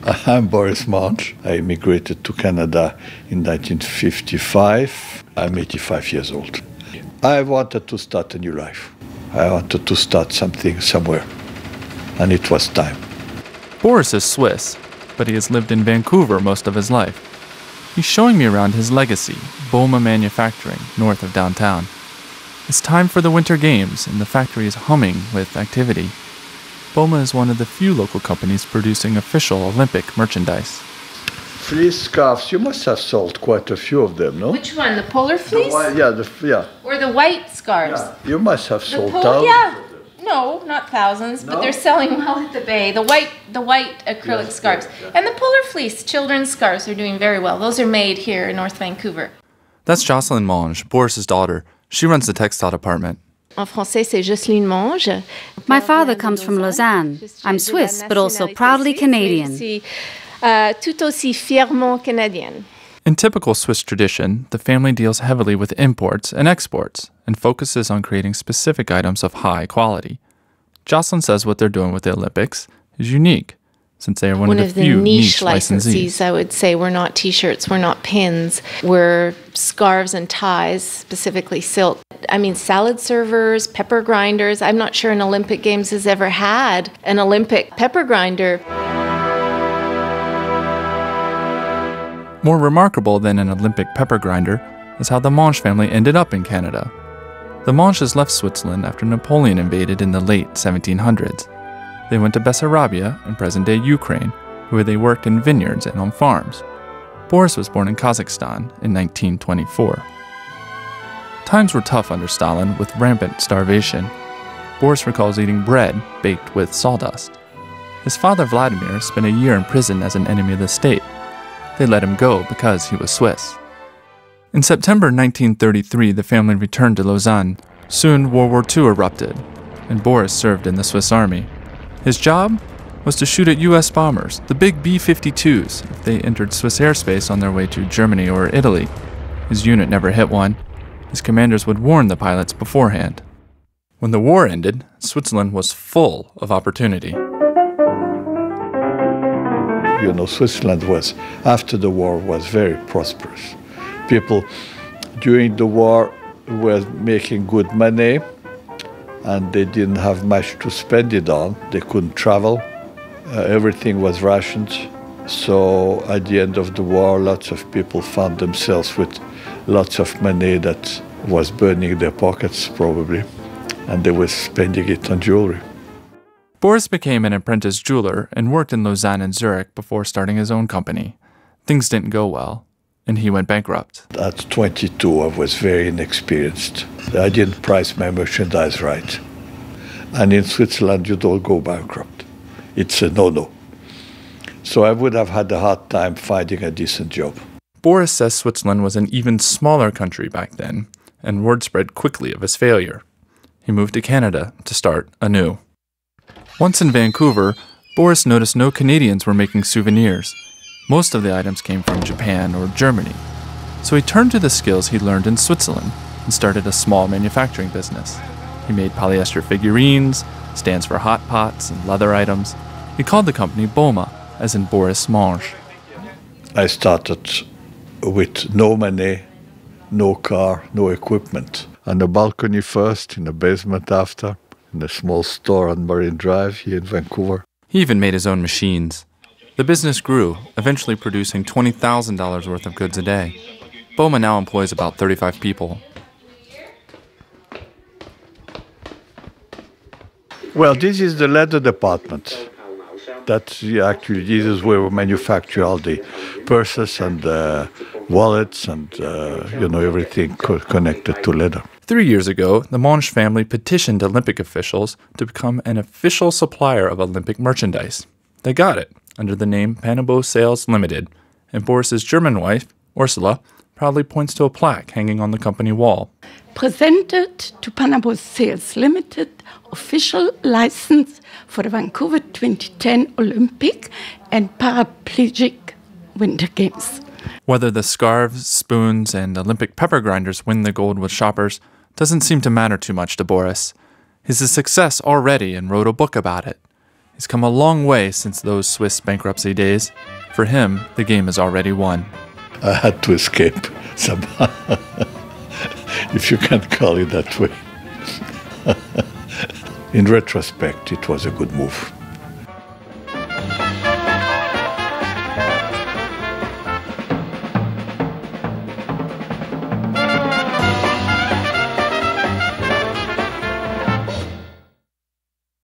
I'm Boris Mange. I immigrated to Canada in 1955. I'm 85 years old. I wanted to start a new life. I wanted to start something somewhere, and it was time. Boris is Swiss, but he has lived in Vancouver most of his life. He's showing me around his legacy, Boma Manufacturing, north of downtown. It's time for the Winter Games, and the factory is humming with activity. Boma is one of the few local companies producing official Olympic merchandise. Fleece scarves, you must have sold quite a few of them, no? Which one, the polar fleece? Yeah. Or the white scarves? Yeah. You must have sold thousands yeah. of them. No, not thousands, No? but they're selling well at the Bay. The white acrylic scarves. Yeah. And the polar fleece children's scarves are doing very well. Those are made here in North Vancouver. That's Jocelyn Mange, Boris's daughter. She runs the textile department. En français, c'est Jocelyne Mange. My father comes from Lausanne. I'm Swiss, but also proudly Canadian. Tout aussi fièrement canadienne. In typical Swiss tradition, the family deals heavily with imports and exports and focuses on creating specific items of high quality. Jocelyn says what they're doing with the Olympics is unique, since they are one of the few niche licensees. I would say we're not T-shirts, we're not pins, we're scarves and ties, specifically silk. I mean, salad servers, pepper grinders. I'm not sure an Olympic Games has ever had an Olympic pepper grinder. More remarkable than an Olympic pepper grinder is how the Mange family ended up in Canada. The Manges left Switzerland after Napoleon invaded in the late 1700s. They went to Bessarabia in present-day Ukraine, where they worked in vineyards and on farms. Boris was born in Kazakhstan in 1924. Times were tough under Stalin, with rampant starvation. Boris recalls eating bread baked with sawdust. His father Vladimir spent a year in prison as an enemy of the state. They let him go because he was Swiss. In September 1933, the family returned to Lausanne. Soon, World War II erupted, and Boris served in the Swiss Army. His job was to shoot at U.S. bombers, the big B-52s, if they entered Swiss airspace on their way to Germany or Italy. His unit never hit one. His commanders would warn the pilots beforehand. When the war ended, Switzerland was full of opportunity. You know, Switzerland was, after the war, was very prosperous. People during the war were making good money, and they didn't have much to spend it on. They couldn't travel. Everything was rationed. So at the end of the war, lots of people found themselves with lots of money that was burning their pockets, probably, and they were spending it on jewelry. Boris became an apprentice jeweler and worked in Lausanne and Zurich before starting his own company. Things didn't go well, and he went bankrupt. At 22, I was very inexperienced. I didn't price my merchandise right. And in Switzerland, you don't go bankrupt. It's a no-no. So I would have had a hard time finding a decent job. Boris says Switzerland was an even smaller country back then, and word spread quickly of his failure. He moved to Canada to start anew. Once in Vancouver, Boris noticed no Canadians were making souvenirs. Most of the items came from Japan or Germany. So he turned to the skills he learned in Switzerland and started a small manufacturing business. He made polyester figurines, stands for hot pots, and leather items. He called the company Boma, as in Boris Mange. I started with no money, no car, no equipment. On the balcony first, in the basement after, in a small store on Marine Drive here in Vancouver. He even made his own machines. The business grew, eventually producing $20,000 worth of goods a day. Boma now employs about 35 people. Well, this is the leather department. This is where we manufacture all the purses and wallets and everything connected to leather. 3 years ago, the Mange family petitioned Olympic officials to become an official supplier of Olympic merchandise. They got it under the name Panabo Sales Limited, and Boris's German wife, Ursula, proudly points to a plaque hanging on the company wall. Presented to Panabo Sales Limited, official license for the Vancouver 2010 Olympic and Paraplegic Winter Games. Whether the scarves, spoons, and Olympic pepper grinders win the gold with shoppers doesn't seem to matter too much to Boris. He's a success already and wrote a book about it. He's come a long way since those Swiss bankruptcy days. For him, the game is already won. I had to escape somehow, if you can call it that way. In retrospect, it was a good move.